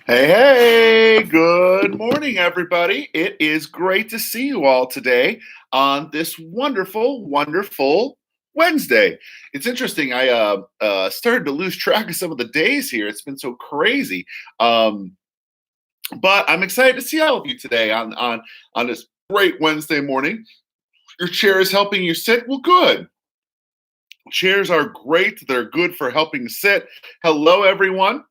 Hey, hey, good morning, everybody. It is great to see you all today on this wonderful, wonderful Wednesday. It's interesting. I started to lose track of some of the days here. It's been so crazy. Um, but I'm excited to see all of you today on this great Wednesday morning. Your chair is helping you sit. Well, good. Chairs are great. They're good for helping sit. Hello, everyone.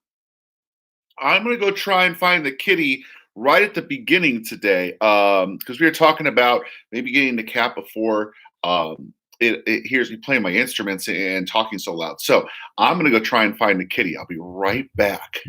I'm going to go try and find the kitty right at the beginning today because we were talking about maybe getting the cat before it hears me playing my instruments and talking so loud. So I'm going to go try and find the kitty. I'll be right back.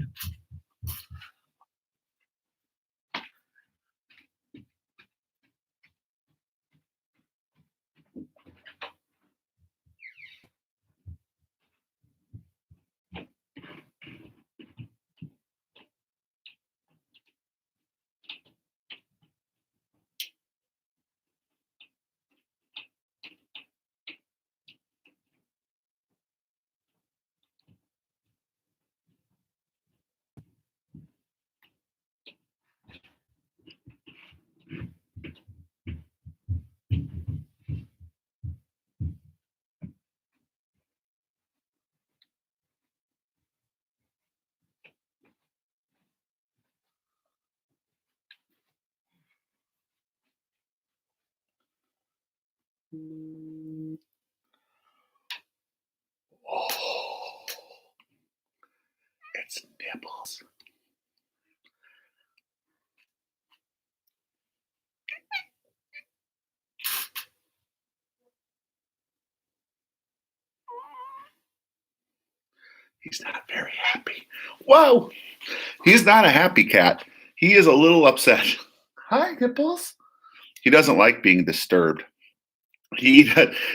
Oh, it's Nibbles. He's not very happy. Whoa, he's not a happy cat. He is a little upset. Hi, Nibbles. He doesn't like being disturbed. He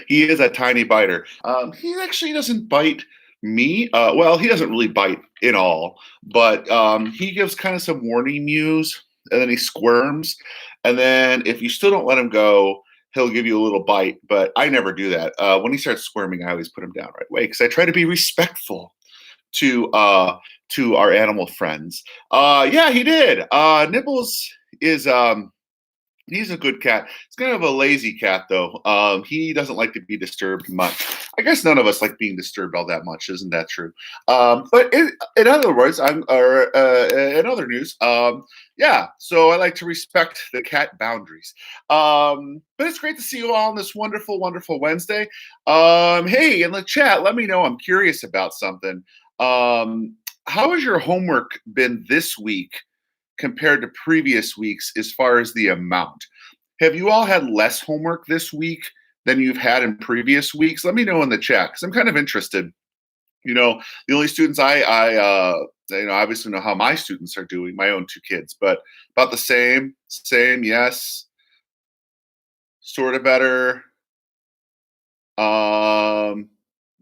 he is a tiny biter. He actually doesn't bite me. Well, he doesn't really bite in all, but he gives kind of some warning mews, and then he squirms, and then if you still don't let him go, he'll give you a little bite. But I never do that. When he starts squirming, I always put him down right away because I try to be respectful to uh to our animal friends. Yeah, he did. Nibbles is he's a good cat. He's kind of a lazy cat, though. He doesn't like to be disturbed much. I guess none of us like being disturbed all that much, isn't that true? But in other words, in other news, yeah. So I like to respect the cat boundaries. But it's great to see you all on this wonderful, wonderful Wednesday. Hey, in the chat, let me know. I'm curious about something. How has your homework been this week compared to previous weeks as far as the amount? Have you all had less homework this week than you've had in previous weeks? Let me know in the chat because I'm kind of interested. The only students obviously know how my students are doing, my own two kids, but about the same, yes, sort of better. Um,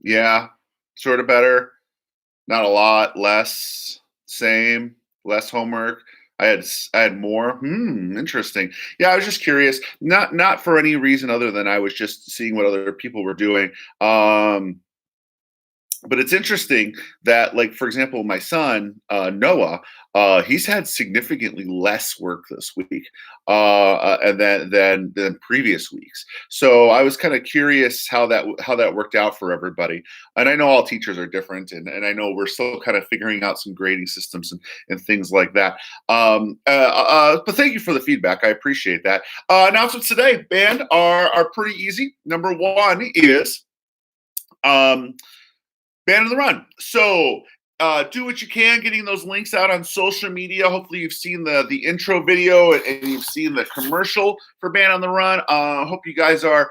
yeah, sort of better. Not a lot, less, same, less homework. I had more. Interesting. Yeah, I was just curious. Not for any reason other than I was just seeing what other people were doing. But it's interesting that, like, for example, my son, Noah, he's had significantly less work this week, and than previous weeks. So I was kind of curious how that worked out for everybody. And I know all teachers are different, and I know we're still kind of figuring out some grading systems and things like that. But thank you for the feedback. I appreciate that. Announcements today, band, are pretty easy. Number one is um, Band on the Run. So do what you can, getting those links out on social media. Hopefully, you've seen the intro video and you've seen the commercial for Band on the Run. Hope you guys are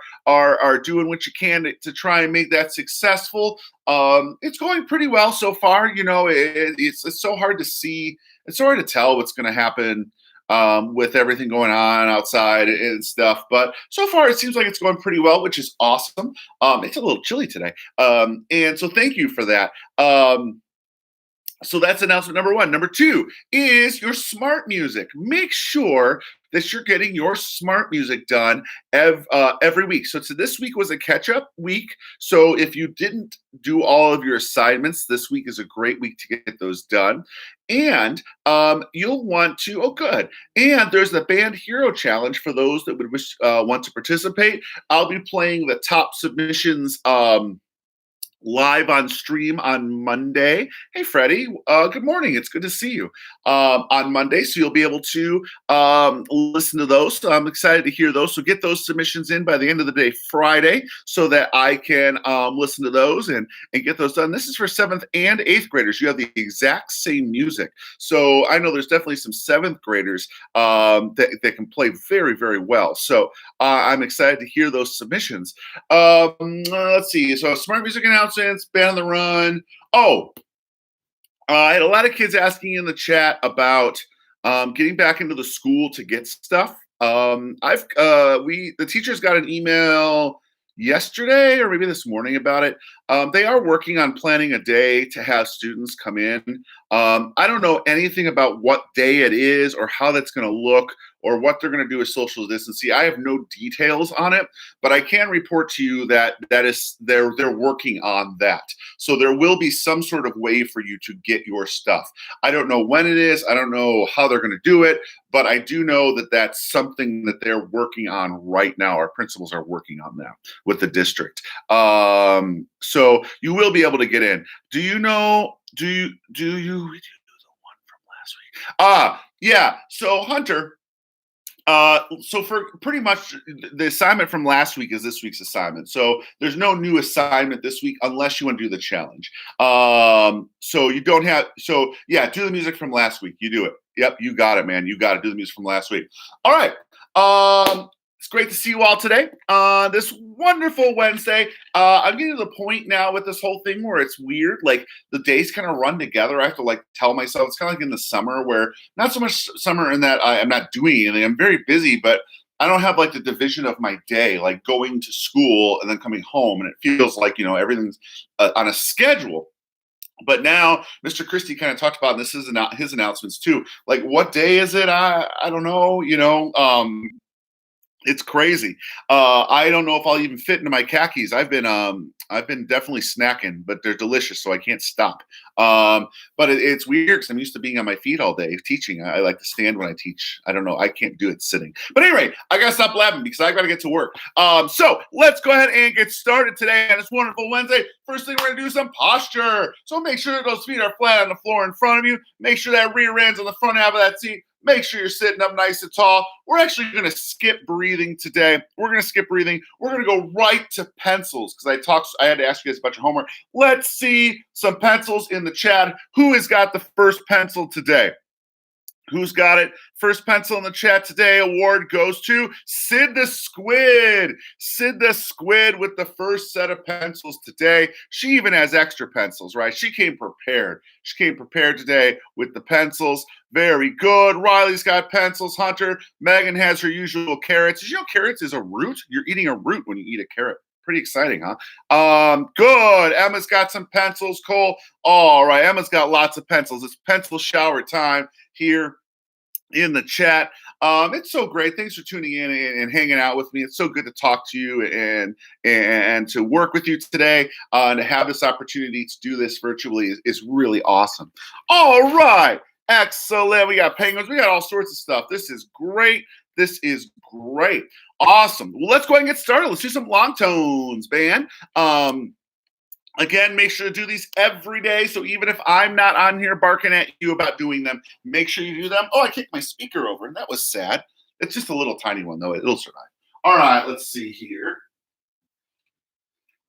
doing what you can to try and make that successful. It's going pretty well so far. You know, it's so hard to see. It's so hard to tell what's going to happen with everything going on outside and stuff. But so far, it seems like it's going pretty well, which is awesome. It's a little chilly today. And so thank you for that. So that's announcement number one. Number two is your smart music. Make sure that you're getting your smart music done every week. So this week was a catch-up week. So if you didn't do all of your assignments, this week is a great week to get those done. And you'll want to, oh, good. And there's the Band Hero Challenge for those that would want to participate. I'll be playing the top submissions live on stream on Monday. Hey, Freddie, good morning. It's good to see you on Monday. So you'll be able to listen to those. So I'm excited to hear those. So get those submissions in by the end of the day, Friday, so that I can listen to those and get those done. This is for 7th and 8th graders. You have the exact same music. So I know there's definitely some 7th graders that can play very, very well. So I'm excited to hear those submissions. Let's see. So smart music announcements, Band on the Run. Oh, I had a lot of kids asking in the chat about getting back into the school to get stuff. The teachers got an email yesterday or maybe this morning about it. They are working on planning a day to have students come in. I don't know anything about what day it is or how that's going to look or what they're going to do with social distancing. I have no details on it, but I can report to you that they're working on that. So there will be some sort of way for you to get your stuff. I don't know when it is. I don't know how they're going to do it, but I do know that that's something that they're working on right now. Our principals are working on that with the district. So you will be able to get in. Do you know? Do you the one from last week? Yeah. So Hunter. So for pretty much the assignment from last week is this week's assignment. So there's no new assignment this week unless you want to do the challenge. So you don't have. So yeah, do the music from last week. You do it. Yep, you got it, man. You got to do the music from last week. All right. It's great to see you all today on this wonderful Wednesday. I'm getting to the point now with this whole thing where it's weird. Like the days kind of run together. I have to like tell myself it's kind of like in the summer where not so much summer in that I'm not doing anything. I'm very busy, but I don't have like the division of my day, like going to school and then coming home. And it feels like, everything's on a schedule. But now Mr. Christie kind of talked about, and this is his announcements too. Like, what day is it? I don't know. It's crazy. I don't know if I'll even fit into my khakis. I've been definitely snacking, but they're delicious, so I can't stop. But it's weird because I'm used to being on my feet all day teaching. I like to stand when I teach. I don't know. I can't do it sitting. But anyway, I gotta stop blabbing because I gotta get to work. So let's go ahead and get started today on this wonderful Wednesday. First thing, we're gonna do some posture. So make sure that those feet are flat on the floor in front of you. Make sure that rear end's on the front half of that seat. Make sure you're sitting up nice and tall. We're actually going to skip breathing today. We're going to skip breathing. We're going to go right to pencils because I had to ask you guys about your homework. Let's see some pencils in the chat. Who has got the first pencil today? Who's got it? First pencil in the chat today. Award goes to Sid the Squid. Sid the Squid with the first set of pencils today. She even has extra pencils, right? She came prepared. She came prepared today with the pencils. Very good. Riley's got pencils. Hunter. Megan has her usual carrots. Did you know carrots is a root? You're eating a root when you eat a carrot. Pretty exciting, huh? Good. Emma's got some pencils. Cole. All right. Emma's got lots of pencils. It's pencil shower time here in the chat. It's so great. Thanks for tuning in and hanging out with me. It's so good to talk to you and to work with you today. And to have this opportunity to do this virtually is really awesome. All right. Excellent. We got penguins. We got all sorts of stuff. This is great. This is great. Awesome. Well, let's go ahead and get started. Let's do some long tones, band. Again, make sure to do these every day. So even if I'm not on here barking at you about doing them, make sure you do them. Oh, I kicked my speaker over, and that was sad. It's just a little tiny one, though. It'll survive. All right, let's see here.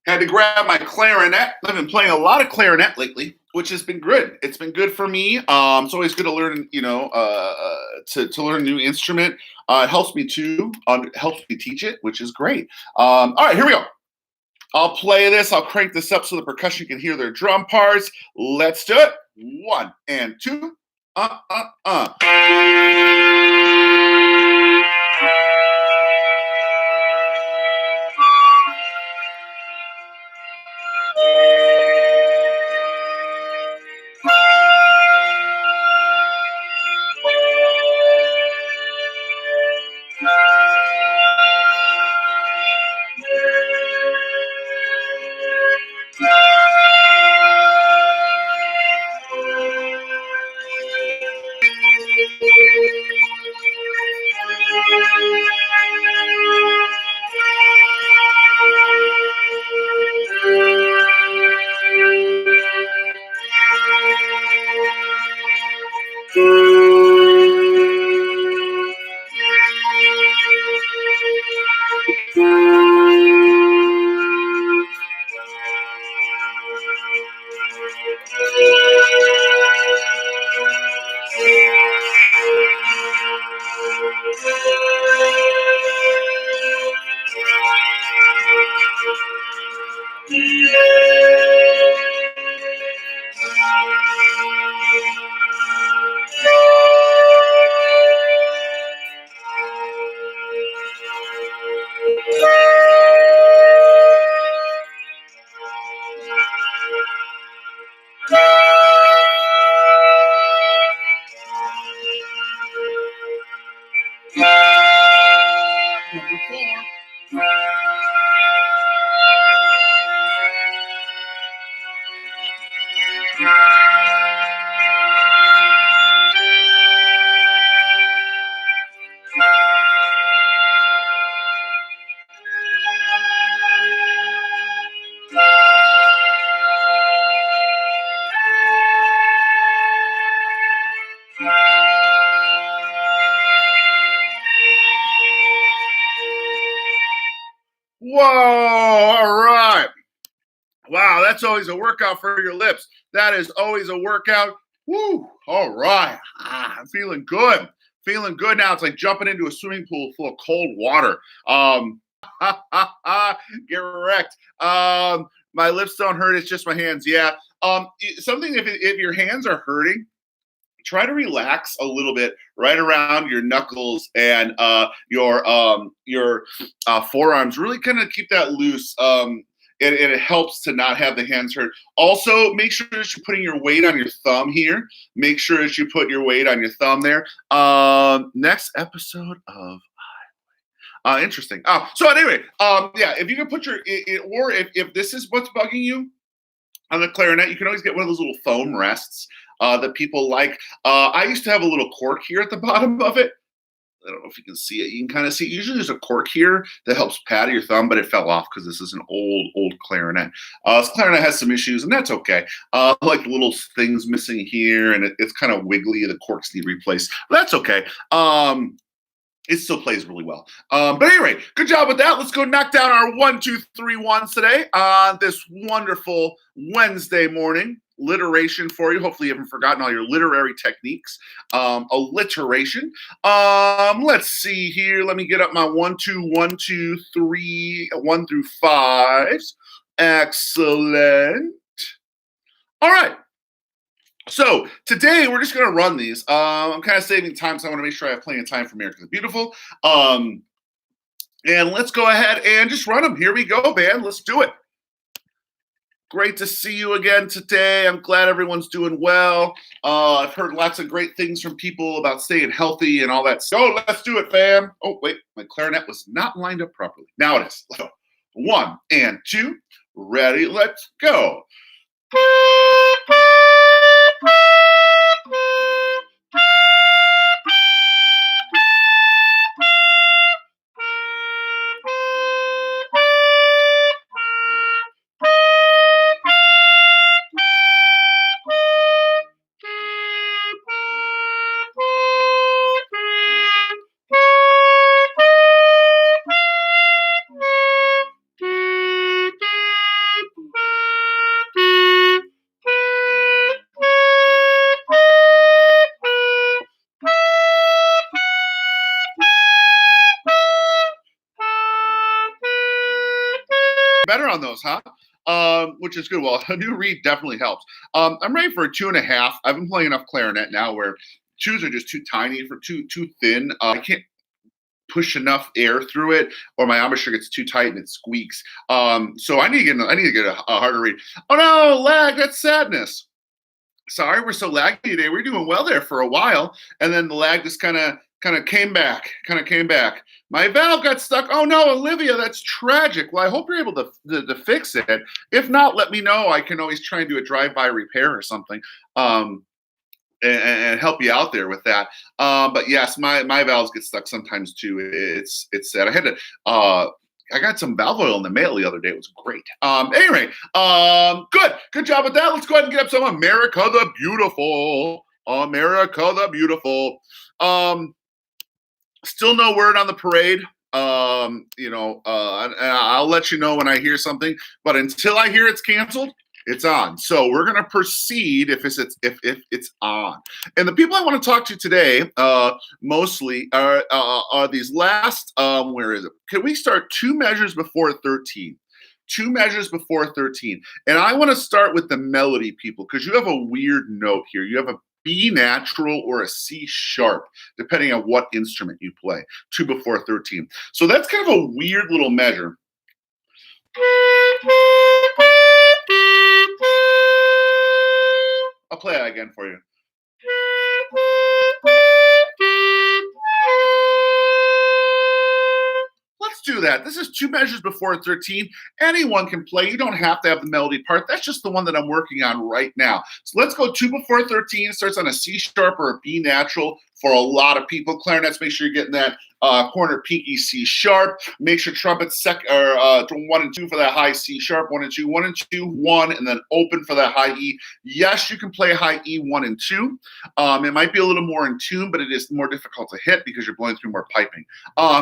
Had to grab my clarinet. I've been playing a lot of clarinet lately, which has been good. It's been good for me. It's always good to learn, to learn a new instrument. It helps me too. It helps me teach it, which is great. All right, here we go. I'll play this. I'll crank this up so the percussion can hear their drum parts. Let's do it. 1 and 2. Whoa, all right. Wow, that's always a workout for your lips. That is always a workout. Woo, all right. I'm feeling good. Feeling good now. It's like jumping into a swimming pool full of cold water. Get wrecked. My lips don't hurt. It's just my hands. Yeah. Something if your hands are hurting, try to relax a little bit right around your knuckles and your forearms. Really kind of keep that loose. And it helps to not have the hands hurt. Also, make sure that you're putting your weight on your thumb here. Make sure that you put your weight on your thumb there. Next episode of interesting. So anyway, yeah, if you can put or if this is what's bugging you on the clarinet, you can always get one of those little foam rests that people like. I used to have a little cork here at the bottom of it. I don't know if you can see it. You can kind of see. Usually, there's a cork here that helps pad your thumb, but it fell off because this is an old clarinet. This clarinet has some issues, and that's okay. Like little things missing here, and it's kind of wiggly. The corks need replaced. That's okay. It still plays really well. But anyway, good job with that. Let's go knock down our 1, 2, 3 ones today on this wonderful Wednesday morning. Alliteration for you. Hopefully you haven't forgotten all your literary techniques. Alliteration. Let's see here. Let me get up my 1, 2, 1, 2, 3, 1 through 5s. Excellent. All right. So today we're just going to run these. I'm kind of saving time, so I want to make sure I have plenty of time for America the Beautiful. And let's go ahead and just run them. Here we go, band. Let's do it. Great to see you again today. I'm glad everyone's doing well. I've heard lots of great things from people about staying healthy and all that. So let's do it, fam. Oh, wait, my clarinet was not lined up properly. Now it is. So, 1 and 2. Ready, let's go. Better on those, huh? Which is good. Well, a new reed definitely helps. I'm ready for a 2.5. I've been playing enough clarinet now where 2s are just too tiny for too thin. I can't push enough air through it, or my embouchure gets too tight and it squeaks. So I need to get a harder reed. Oh no, lag! That's sadness. Sorry, we're so laggy today. We're doing well there for a while, and then the lag just kind of came back. My valve got stuck. Oh no, Olivia, that's tragic. Well, I hope you're able to fix it. If not, let me know. I can always try and do a drive-by repair or something. And help you out there with that. But yes, my valves get stuck sometimes too. It's sad. I had to. I got some valve oil in the mail the other day. It was great. Anyway, good job with that. Let's go ahead and get up some America the Beautiful. America the Beautiful. Still no word on the parade. And I'll let you know when I hear something. But until I hear it's canceled, it's on. So we're going to proceed if it's on. And the people I want to talk to today mostly are these last, where is it? Can we start 2 measures before 13? 2 measures before 13. And I want to start with the melody, people, because you have a weird note here. You have a B natural or a C sharp, depending on what instrument you play. 2 before 13. So that's kind of a weird little measure. I'll play that again for you. Let's do that. This is 2 measures before 13. Anyone can play. You don't have to have the melody part. That's just the one that I'm working on right now. So let's go 2 before 13. It starts on a C sharp or a B natural for a lot of people. Clarinets, make sure you're getting that corner pinky C sharp. Make sure trumpets 1 and 2 for that high C sharp. 1 and 2, 1 and 2, 1, and then open for that high E. Yes, you can play high E 1 and 2. It might be a little more in tune, but it is more difficult to hit because you're blowing through more piping.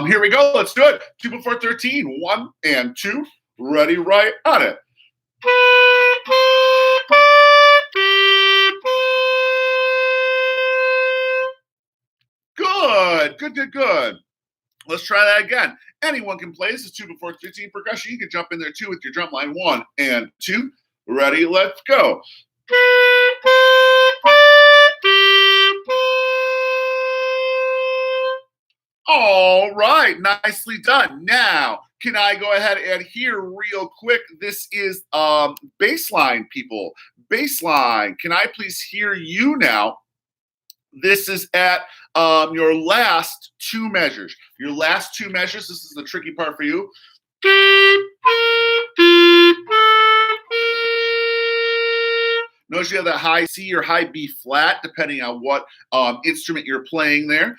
Here we go. Let's do it. 2 before 13. 1 and 2. Ready, right on it. Good. Let's try that again. Anyone can play. This is 2 before 13 percussion. You can jump in there too with your drum line. 1 and 2. Ready, let's go. All right, nicely done. Now, can I go ahead and hear real quick? This is bass line, people. Bass line. Can I please hear you now? This is at your last 2 measures. Your last 2 measures. This is the tricky part for you. Notice you have that high C or high B flat, depending on what instrument you're playing there.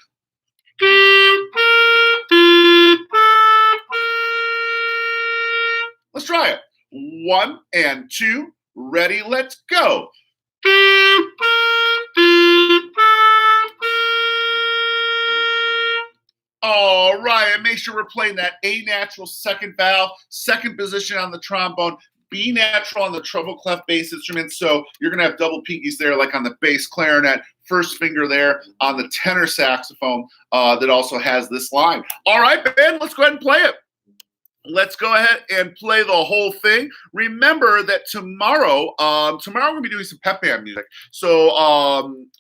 Let's try it. 1 and 2. Ready, let's go. All right, and make sure we're playing that A natural second valve, second position on the trombone, B natural on the treble clef bass instrument. So you're going to have double pinkies there, like on the bass clarinet, first finger there on the tenor saxophone that also has this line. All right, Ben, let's go ahead and play it. Let's go ahead and play the whole thing. Remember that tomorrow we're going to be doing some pep band music. So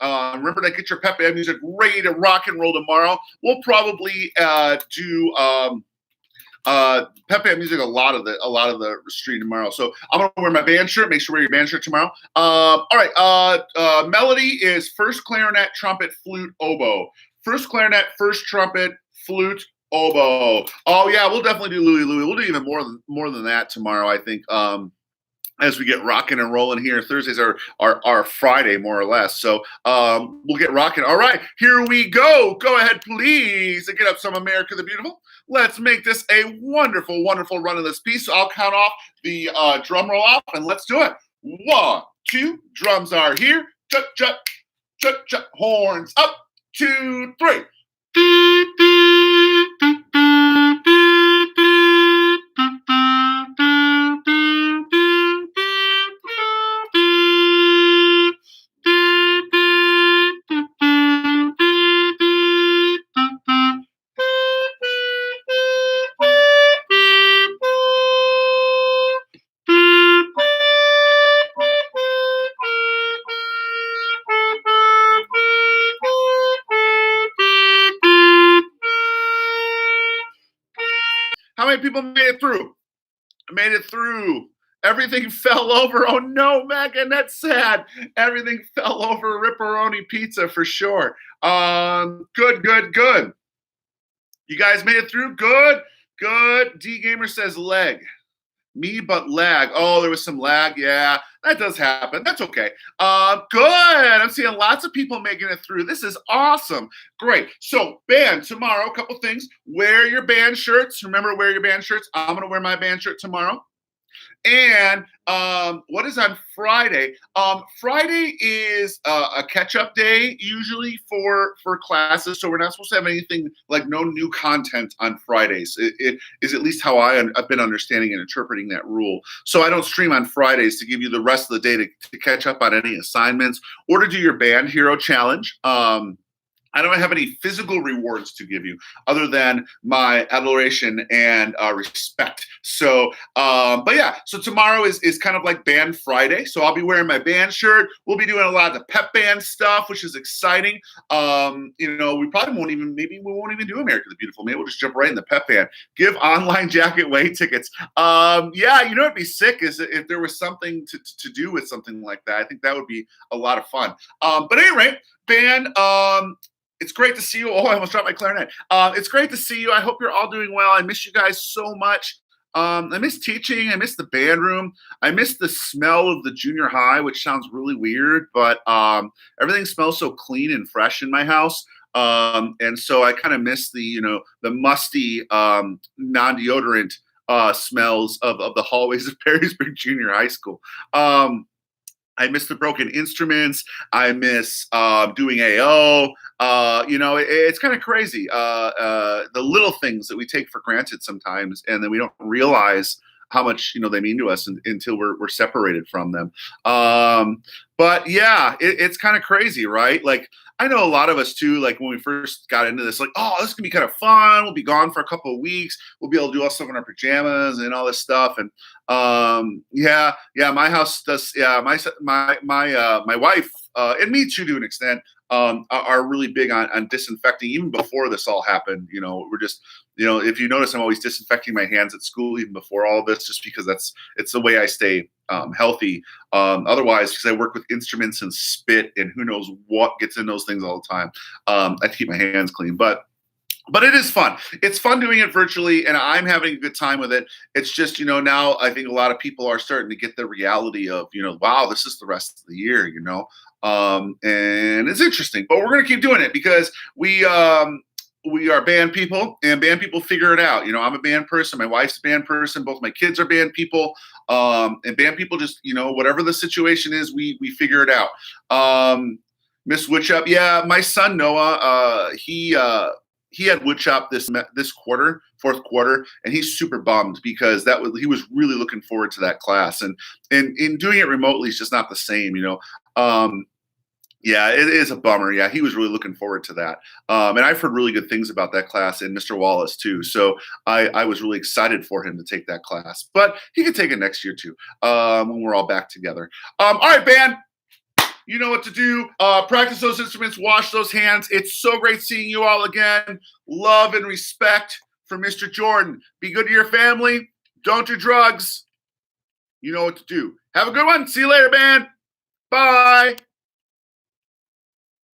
remember to get your pep band music ready to rock and roll tomorrow. We'll probably do Pep band music a lot of the street tomorrow. So I'm gonna wear my band shirt. Make sure you wear your band shirt tomorrow. All right. Melody is first clarinet, trumpet, flute, oboe. First clarinet, first trumpet, flute, oboe. Oh yeah, we'll definitely do Louie Louie. We'll do even more than that tomorrow, I think. As we get rocking and rolling here. Thursdays are Friday, more or less. So we'll get rocking. All right, here we go. Go ahead, please, and get up some America the Beautiful. Let's make this a wonderful, wonderful run of this piece. So I'll count off the drum roll off, and let's do it. 1, 2, drums are here. Chut, chut, chut, chut, horns up. 2, 3. How many people made it through? Made it through. Everything fell over. Oh no, Megan, that's sad. Everything fell over Ripperoni Pizza for sure. Good, good, good. You guys made it through? Good, good. D Gamer says leg. Me but lag. Oh, there was some lag. Yeah, that does happen. That's okay. Good. I'm seeing lots of people making it through. This is awesome. Great. So, band tomorrow. A couple things. Wear your band shirts. Remember, wear your band shirts. I'm gonna wear my band shirt tomorrow. And what is on Friday? Friday is a catch-up day usually for classes, so we're not supposed to have anything like no new content on Fridays. It is at least how I've been understanding and interpreting that rule. So I don't stream on Fridays to give you the rest of the day to catch up on any assignments or to do your band hero challenge. I don't have any physical rewards to give you other than my adoration and respect. So, but yeah, so tomorrow is kind of like Band Friday. So I'll be wearing my band shirt. We'll be doing a lot of the pep band stuff, which is exciting. We probably won't even do America the Beautiful. Maybe we'll just jump right in the pep band. Give online jacket way tickets. Yeah, it'd be sick is if there was something to do with something like that. I think that would be a lot of fun. But at any rate, band, it's great to see you. Oh, I almost dropped my clarinet. It's great to see you. I hope you're all doing well. I miss you guys so much. I miss teaching. I miss the band room. I miss the smell of the junior high, which sounds really weird, but everything smells so clean and fresh in my house. And so I kind of miss the musty non-deodorant smells of the hallways of Perrysburg Junior High School. I miss the broken instruments. I miss doing AO. It's kind of crazy. The little things that we take for granted sometimes, and then we don't realize how much they mean to us until we're separated from them. But yeah, it's kind of crazy, right? Like I know a lot of us too. Like when we first got into this, like, oh, this can be kind of fun. We'll be gone for a couple of weeks. We'll be able to do all stuff in our pajamas and all this stuff. And yeah, my house does. Yeah, my wife and me too, to an extent, are really big on disinfecting. Even before this all happened, we're just. If you notice, I'm always disinfecting my hands at school even before all of this, just because it's the way I stay healthy. Otherwise, because I work with instruments and spit and who knows what gets in those things all the time. I have to keep my hands clean, but it is fun. It's fun doing it virtually, and I'm having a good time with it. It's just, now I think a lot of people are starting to get the reality of, wow, this is the rest of the year, and it's interesting. But we're going to keep doing it because we are band people, and band people figure it out. I'm a band person. My wife's a band person. Both my kids are band people. And band people just, whatever the situation is, we figure it out. Miss Woodchop. Yeah, my son, Noah, he had woodshop this quarter, fourth quarter, and he's super bummed because he was really looking forward to that class. And in doing it remotely is just not the same, Yeah, it is a bummer. Yeah, he was really looking forward to that. And I've heard really good things about that class and Mr. Wallace too. So I was really excited for him to take that class. But he could take it next year too, when we're all back together. All right, band. You know what to do. Practice those instruments. Wash those hands. It's so great seeing you all again. Love and respect from Mr. Jordan. Be good to your family. Don't do drugs. You know what to do. Have a good one. See you later, man. Bye.